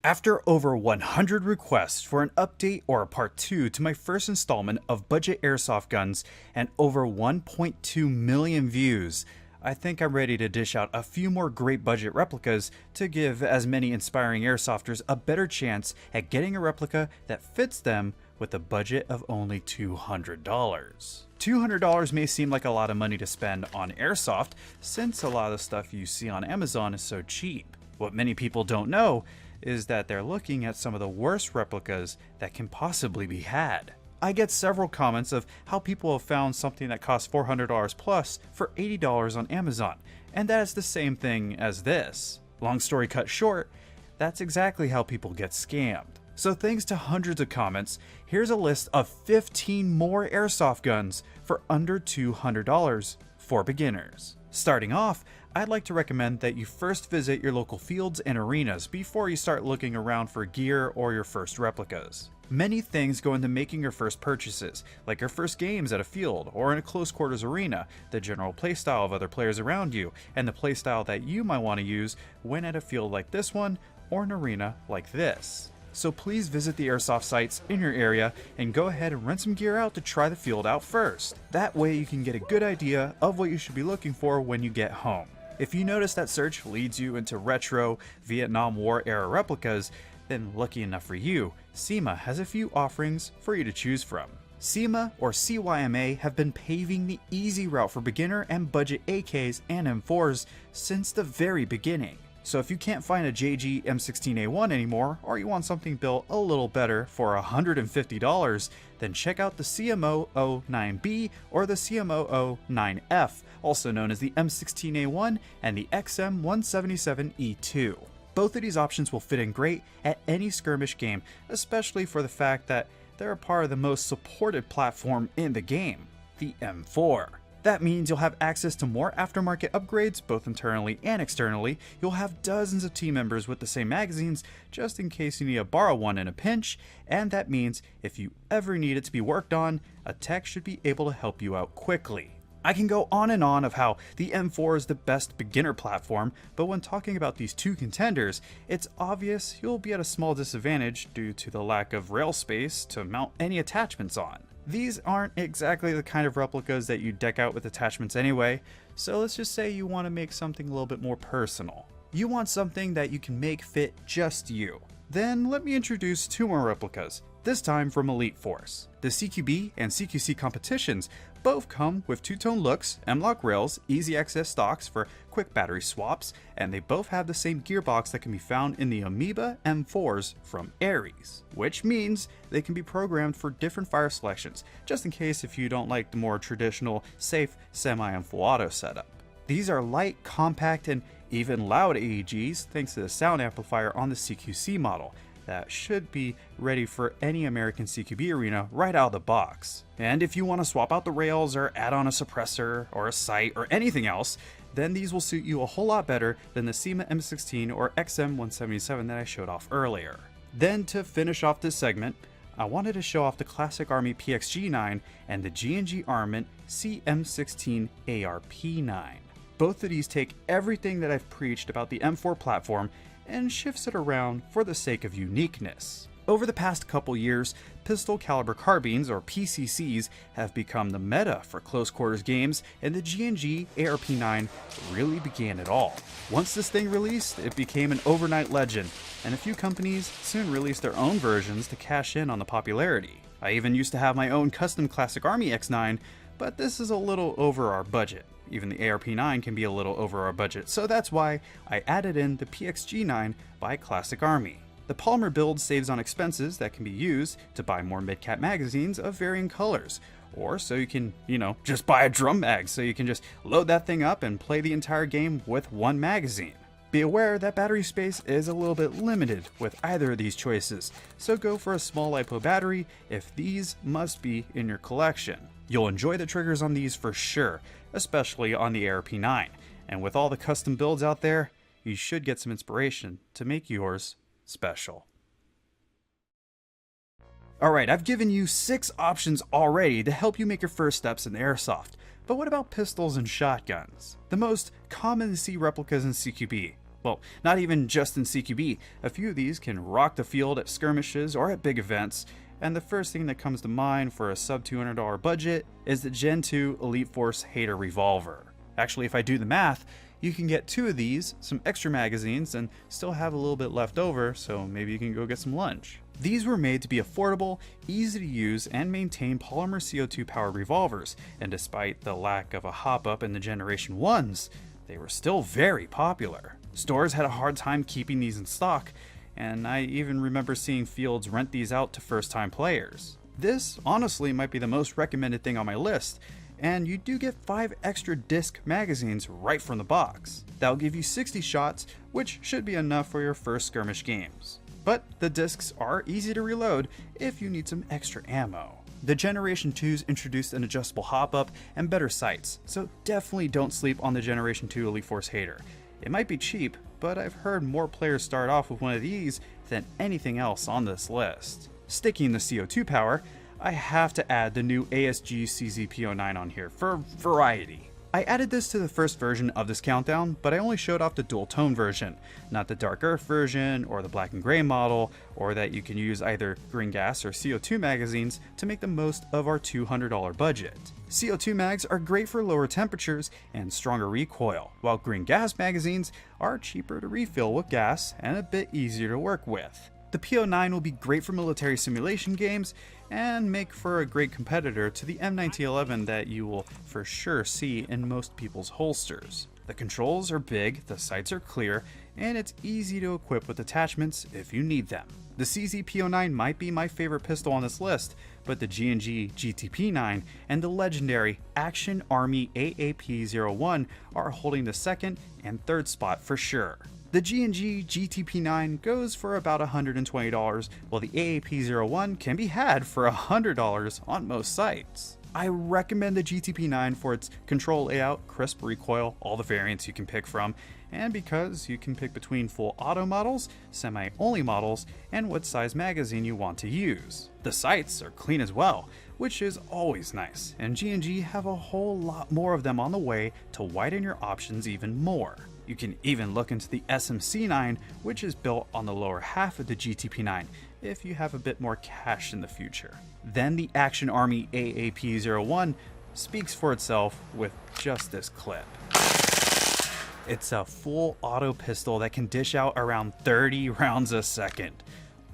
After over 100 requests for an update or a part 2 to my first installment of budget airsoft guns and over 1.2 million views, I think I'm ready to dish out a few more great budget replicas to give as many inspiring airsofters a better chance at getting a replica that fits them with a budget of only $200. $200 may seem like a lot of money to spend on airsoft since a lot of the stuff you see on Amazon is so cheap. What many people don't know is that they're looking at some of the worst replicas that can possibly be had. I get several comments of how people have found something that costs $400 plus for $80 on Amazon, and that is the same thing as this. Long story cut short, that's exactly how people get scammed. So thanks to hundreds of comments, here's a list of 15 more airsoft guns for under $200 for beginners. Starting off, I'd like to recommend that you first visit your local fields and arenas before you start looking around for gear or your first replicas. Many things go into making your first purchases, like your first games at a field or in a close quarters arena, the general playstyle of other players around you, and the playstyle that you might want to use when at a field like this one or an arena like this. So please visit the airsoft sites in your area and go ahead and rent some gear out to try the field out first. That way you can get a good idea of what you should be looking for when you get home. If you notice that search leads you into retro Vietnam War era replicas, then lucky enough for you, CYMA has a few offerings for you to choose from. CYMA or CYMA have been paving the easy route for beginner and budget AKs and M4s since the very beginning. So if you can't find a G&G M16A1 anymore, or you want something built a little better for $150, then check out the CMO09B or the CMO09F, also known as the M16A1 and the XM177E2. Both of these options will fit in great at any skirmish game, especially for the fact that they're a part of the most supported platform in the game, the M4. That means you'll have access to more aftermarket upgrades, both internally and externally. You'll have dozens of team members with the same magazines, just in case you need to borrow one in a pinch, and that means if you ever need it to be worked on, a tech should be able to help you out quickly. I can go on and on of how the M4 is the best beginner platform, but when talking about these two contenders, it's obvious you'll be at a small disadvantage due to the lack of rail space to mount any attachments on. These aren't exactly the kind of replicas that you deck out with attachments anyway, so let's just say you want to make something a little bit more personal. You want something that you can make fit just you. Then let me introduce two more replicas, this time from Elite Force. The CQB and CQC competitions both come with two-tone looks, M-LOK rails, easy access stocks for quick battery swaps, and they both have the same gearbox that can be found in the Amoeba M4s from Ares, which means they can be programmed for different fire selections, just in case if you don't like the more traditional, safe, semi and full auto setup. These are light, compact, and even loud AEGs thanks to the sound amplifier on the CQC model that should be ready for any American CQB arena right out of the box. And if you want to swap out the rails or add on a suppressor or a sight or anything else, then these will suit you a whole lot better than the CYMA M16 or XM177 that I showed off earlier. Then to finish off this segment, I wanted to show off the Classic Army PXG9 and the G&G Armament CM16 AAP-09. Both of these take everything that I've preached about the M4 platform and shifts it around for the sake of uniqueness. Over the past couple years, pistol caliber carbines, or PCCs, have become the meta for close quarters games, and the G&G AAP-09 really began it all. Once this thing released, it became an overnight legend, and a few companies soon released their own versions to cash in on the popularity. I even used to have my own custom Classic Army X9, but this is a little over our budget. Even the AAP-09 can be a little over our budget, so that's why I added in the PXG9 by Classic Army. The polymer build saves on expenses that can be used to buy more mid-cap magazines of varying colors, or so you can, just buy a drum mag so you can just load that thing up and play the entire game with one magazine. Be aware that battery space is a little bit limited with either of these choices, so go for a small LiPo battery if these must be in your collection. You'll enjoy the triggers on these for sure, especially on the AAP-09, and with all the custom builds out there, you should get some inspiration to make yours special. Alright, I've given you 6 options already to help you make your first steps in airsoft, but what about pistols and shotguns? The most common to see replicas in CQB. Well, not even just in CQB. A few of these can rock the field at skirmishes or at big events, and the first thing that comes to mind for a sub $200 budget is the Gen 2 Elite Force Hater Revolver. Actually, if I do the math, you can get 2 of these, some extra magazines, and still have a little bit left over, so maybe you can go get some lunch. These were made to be affordable, easy to use, and maintain polymer CO2 powered revolvers, and despite the lack of a hop-up in the Generation 1s, they were still very popular. Stores had a hard time keeping these in stock, and I even remember seeing fields rent these out to first-time players. This, honestly, might be the most recommended thing on my list, and you do get 5 extra disc magazines right from the box. That'll give you 60 shots, which should be enough for your first skirmish games. But the discs are easy to reload if you need some extra ammo. The Generation 2s introduced an adjustable hop-up and better sights, so definitely don't sleep on the Generation 2 Elite Force Hater. It might be cheap, but I've heard more players start off with one of these than anything else on this list. Sticking to CO2 power, I have to add the new ASG CZP-09 on here for variety. I added this to the first version of this countdown, but I only showed off the dual tone version, not the dark earth version or the black and gray model, or that you can use either green gas or CO2 magazines to make the most of our $200 budget. CO2 mags are great for lower temperatures and stronger recoil, while green gas magazines are cheaper to refill with gas and a bit easier to work with. The P09 will be great for military simulation games and make for a great competitor to the M1911 that you will for sure see in most people's holsters. The controls are big, the sights are clear, and it's easy to equip with attachments if you need them. The CZP-09 might be my favorite pistol on this list, but the G&G GTP9 and the legendary Action Army AAP-01 are holding the second and third spot for sure. The G&G GTP9 goes for about $120, while the AAP-01 can be had for $100 on most sites. I recommend the GTP9 for its control layout, crisp recoil, all the variants you can pick from, and because you can pick between full auto models, semi-only models, and what size magazine you want to use. The sights are clean as well, which is always nice, and G&G have a whole lot more of them on the way to widen your options even more. You can even look into the SMC9, which is built on the lower half of the GTP9, if you have a bit more cash in the future. Then the Action Army AAP-01 speaks for itself with just this clip. It's a full auto pistol that can dish out around 30 rounds a second.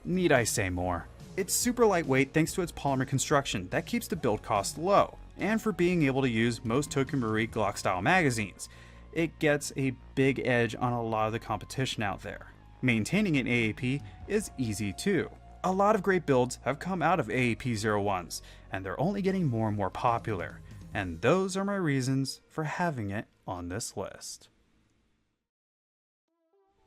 Need I say more? It's super lightweight thanks to its polymer construction that keeps the build cost low, and for being able to use most Token Marui Glock style magazines. It gets a big edge on a lot of the competition out there. Maintaining an AAP is easy too. A lot of great builds have come out of AAP-01s, and they're only getting more and more popular, and those are my reasons for having it on this list.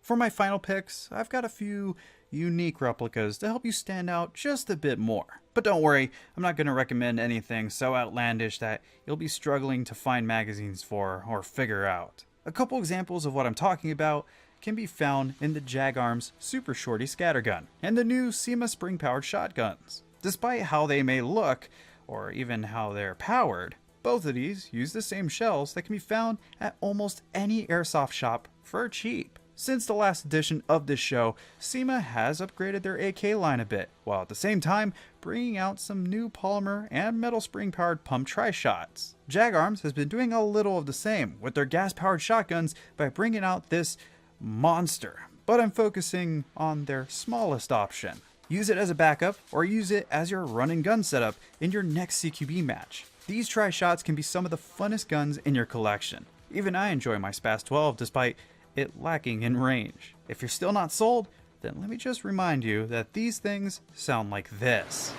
For my final picks, I've got a few unique replicas to help you stand out just a bit more. But don't worry, I'm not going to recommend anything so outlandish that you'll be struggling to find magazines for or figure out. A couple examples of what I'm talking about can be found in the Jag Arms Super Shorty Scattergun and the new CYMA spring-powered shotguns. Despite how they may look, or even how they're powered, both of these use the same shells that can be found at almost any airsoft shop for cheap. Since the last edition of this show, CYMA has upgraded their AK line a bit, while at the same time bringing out some new polymer and metal spring-powered pump Trishots. Jag Arms has been doing a little of the same with their gas-powered shotguns by bringing out this monster, but I'm focusing on their smallest option. Use it as a backup or use it as your run and gun setup in your next CQB match. These Trishots can be some of the funnest guns in your collection. Even I enjoy my SPAS 12 despite it lacking in range. If you're still not sold, then let me just remind you that these things sound like this.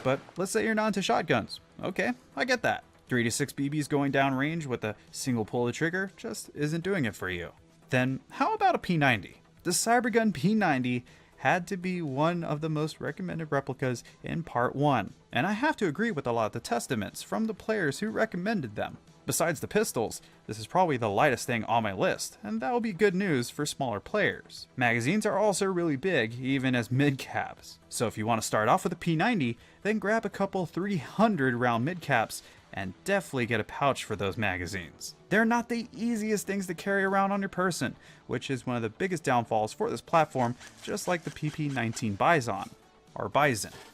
But let's say you're not into shotguns. Okay, I get that. 3 to 6 BBs going down range with a single pull of the trigger just isn't doing it for you. Then how about a P90? The Cybergun P90 had to be one of the most recommended replicas in part 1, and I have to agree with a lot of the testaments from the players who recommended them. Besides the pistols, this is probably the lightest thing on my list, and that will be good news for smaller players. Magazines are also really big, even as mid-caps. So if you want to start off with a P90, then grab a couple 300 round mid-caps and definitely get a pouch for those magazines. They're not the easiest things to carry around on your person, which is one of the biggest downfalls for this platform, just like the PP19 Bison.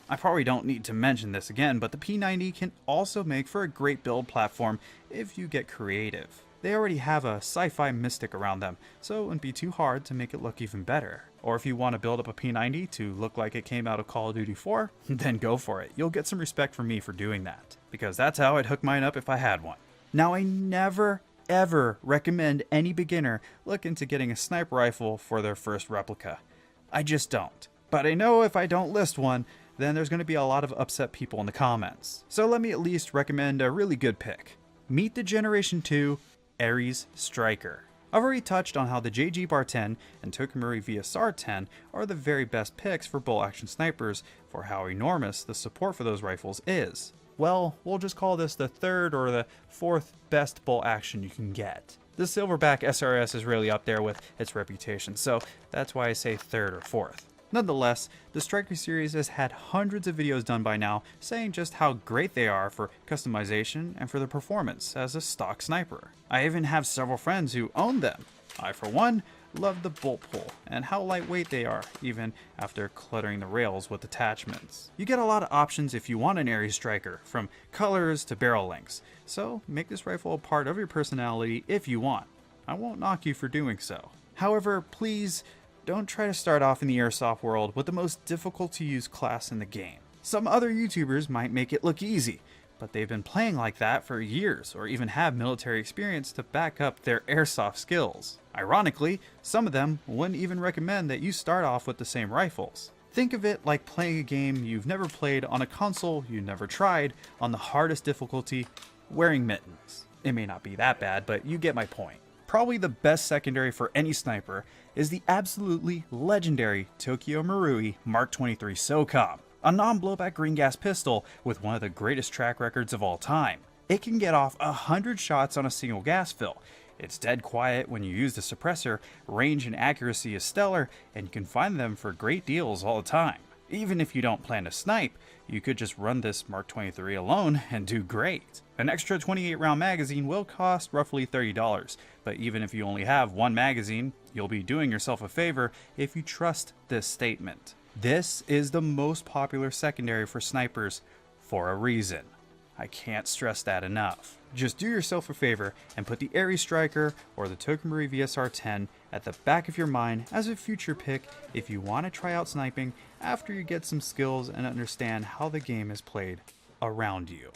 I probably don't need to mention this again, but the P90 can also make for a great build platform if you get creative. They already have a sci-fi mystic around them, so it wouldn't be too hard to make it look even better. Or if you want to build up a P90 to look like it came out of Call of Duty 4, then go for it. You'll get some respect from me for doing that, because that's how I'd hook mine up if I had one. Now, I never ever recommend any beginner look into getting a sniper rifle for their first replica. I just don't. But I know if I don't list one, then there's going to be a lot of upset people in the comments. So let me at least recommend a really good pick. Meet the Generation 2 Ares Striker. I've already touched on how the JG Bar 10 and Marui VSR 10 are the very best picks for bolt action snipers for how enormous the support for those rifles is. Well, we'll just call this the third or the fourth best bolt action you can get. The Silverback SRS is really up there with its reputation, so that's why I say third or fourth. Nonetheless, the Striker series has had hundreds of videos done by now saying just how great they are for customization and for their performance as a stock sniper. I even have several friends who own them. I, for one, love the bolt pull and how lightweight they are, even after cluttering the rails with attachments. You get a lot of options if you want an Ares Striker, from colors to barrel lengths, so make this rifle a part of your personality if you want. I won't knock you for doing so. However, please don't try to start off in the airsoft world with the most difficult to use class in the game. Some other YouTubers might make it look easy, but they've been playing like that for years or even have military experience to back up their airsoft skills. Ironically, some of them wouldn't even recommend that you start off with the same rifles. Think of it like playing a game you've never played on a console you never tried on the hardest difficulty, wearing mittens. It may not be that bad, but you get my point. Probably the best secondary for any sniper is the absolutely legendary Tokyo Marui Mark 23 SOCOM, a non-blowback green gas pistol with one of the greatest track records of all time. It can get off 100 shots on a single gas fill. It's dead quiet when you use the suppressor, range and accuracy is stellar, and you can find them for great deals all the time. Even if you don't plan to snipe, you could just run this Mark 23 alone and do great. An extra 28 round magazine will cost roughly $30, but even if you only have one magazine, you'll be doing yourself a favor if you trust this statement. This is the most popular secondary for snipers for a reason. I can't stress that enough. Just do yourself a favor and put the Ares Striker or the Marui VSR 10 at the back of your mind as a future pick if you want to try out sniping after you get some skills and understand how the game is played around you.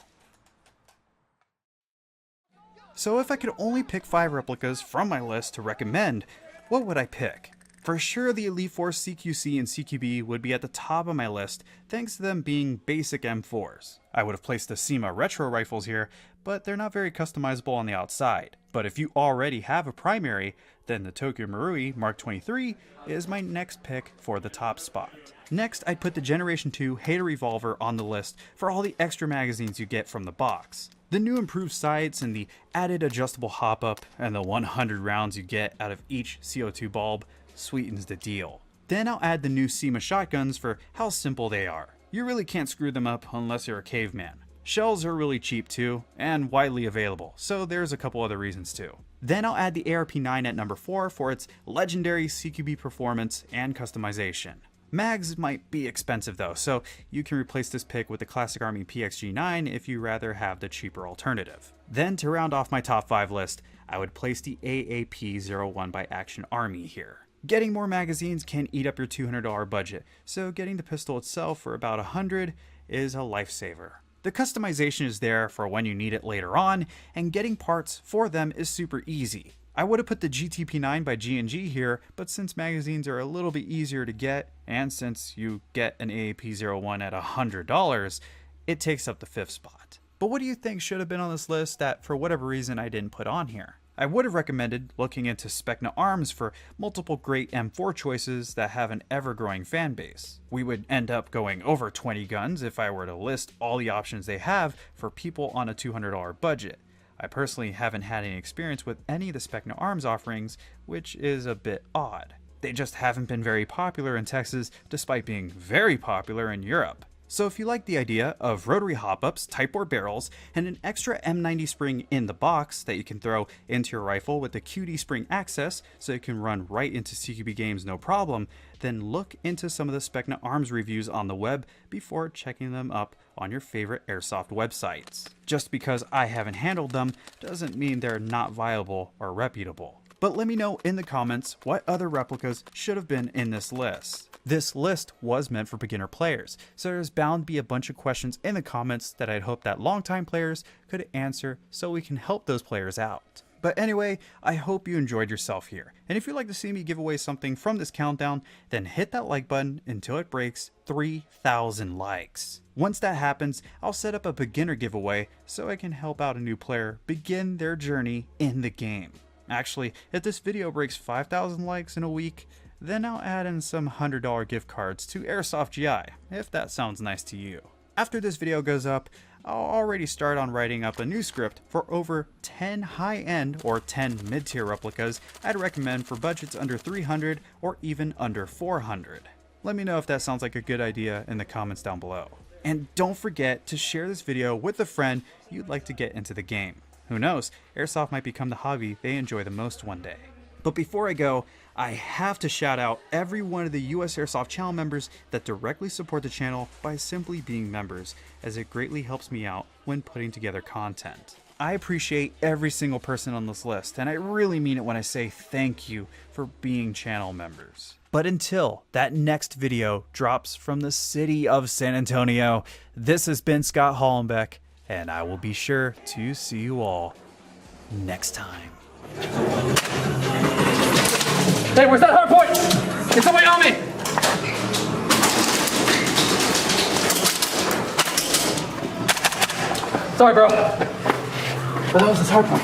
So if I could only pick 5 replicas from my list to recommend, what would I pick? For sure, the Elite Force CQC and CQB would be at the top of my list, thanks to them being basic M4s. I would have placed the CYMA retro rifles here, but they're not very customizable on the outside. But if you already have a primary, then the Tokyo Marui Mark 23 is my next pick for the top spot. Next, I'd put the Generation 2 Hater Revolver on the list for all the extra magazines you get from the box. The new improved sights and the added adjustable hop-up and the 100 rounds you get out of each CO2 bulb sweetens the deal. Then I'll add the new CYMA shotguns for how simple they are. You really can't screw them up unless you're a caveman. Shells are really cheap too, and widely available, so there's a couple other reasons too. Then I'll add the ARP9 at number 4 for its legendary CQB performance and customization. Mags might be expensive though, so you can replace this pick with the Classic Army PXG9 if you rather have the cheaper alternative. Then to round off my top 5 list, I would place the AAP-01 by Action Army here. Getting more magazines can eat up your $200 budget, so getting the pistol itself for about $100 is a lifesaver. The customization is there for when you need it later on, and getting parts for them is super easy. I would have put the GTP9 by G&G here, but since magazines are a little bit easier to get, and since you get an AAP-01 at $100, it takes up the 5th spot. But what do you think should have been on this list that for whatever reason I didn't put on here? I would have recommended looking into Specna Arms for multiple great M4 choices that have an ever-growing fan base. We would end up going over 20 guns if I were to list all the options they have for people on a $200 budget. I personally haven't had any experience with any of the Specna Arms offerings, which is a bit odd. They just haven't been very popular in Texas despite being very popular in Europe. So if you like the idea of rotary hop-ups, type bore barrels, and an extra M90 spring in the box that you can throw into your rifle with the QD spring access so it can run right into CQB games no problem, then look into some of the Specna Arms reviews on the web before checking them up on your favorite airsoft websites. Just because I haven't handled them doesn't mean they're not viable or reputable. But let me know in the comments what other replicas should have been in this list. This list was meant for beginner players, so there's bound to be a bunch of questions in the comments that I'd hope that longtime players could answer so we can help those players out. But anyway, I hope you enjoyed yourself here. And if you'd like to see me give away something from this countdown, then hit that like button until it breaks 3,000 likes. Once that happens, I'll set up a beginner giveaway so I can help out a new player begin their journey in the game. Actually, if this video breaks 5,000 likes in a week, then I'll add in some $100 gift cards to Airsoft GI, if that sounds nice to you. After this video goes up, I'll already start on writing up a new script for over 10 high-end or 10 mid-tier replicas I'd recommend for budgets under 300 or even under 400. Let me know if that sounds like a good idea in the comments down below. And don't forget to share this video with a friend you'd like to get into the game. Who knows, Airsoft might become the hobby they enjoy the most one day. But before I go, I have to shout out every one of the USAirsoft channel members that directly support the channel by simply being members, as it greatly helps me out when putting together content. I appreciate every single person on this list, and I really mean it when I say thank you for being channel members. But until that next video drops from the city of San Antonio, this has been Scott Hollenbeck, and I will be sure to see you all next time. Hey, where's that hard point? Get somebody on me! Sorry, bro. But that was his hard point.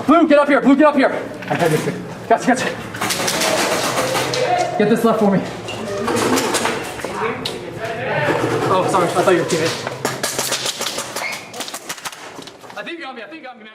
Blue, get up here. Blue, get up here. I got this thing. Gotcha, gotcha. Get this left for me. Oh, sorry. I thought you were kidding. I think you got me, man.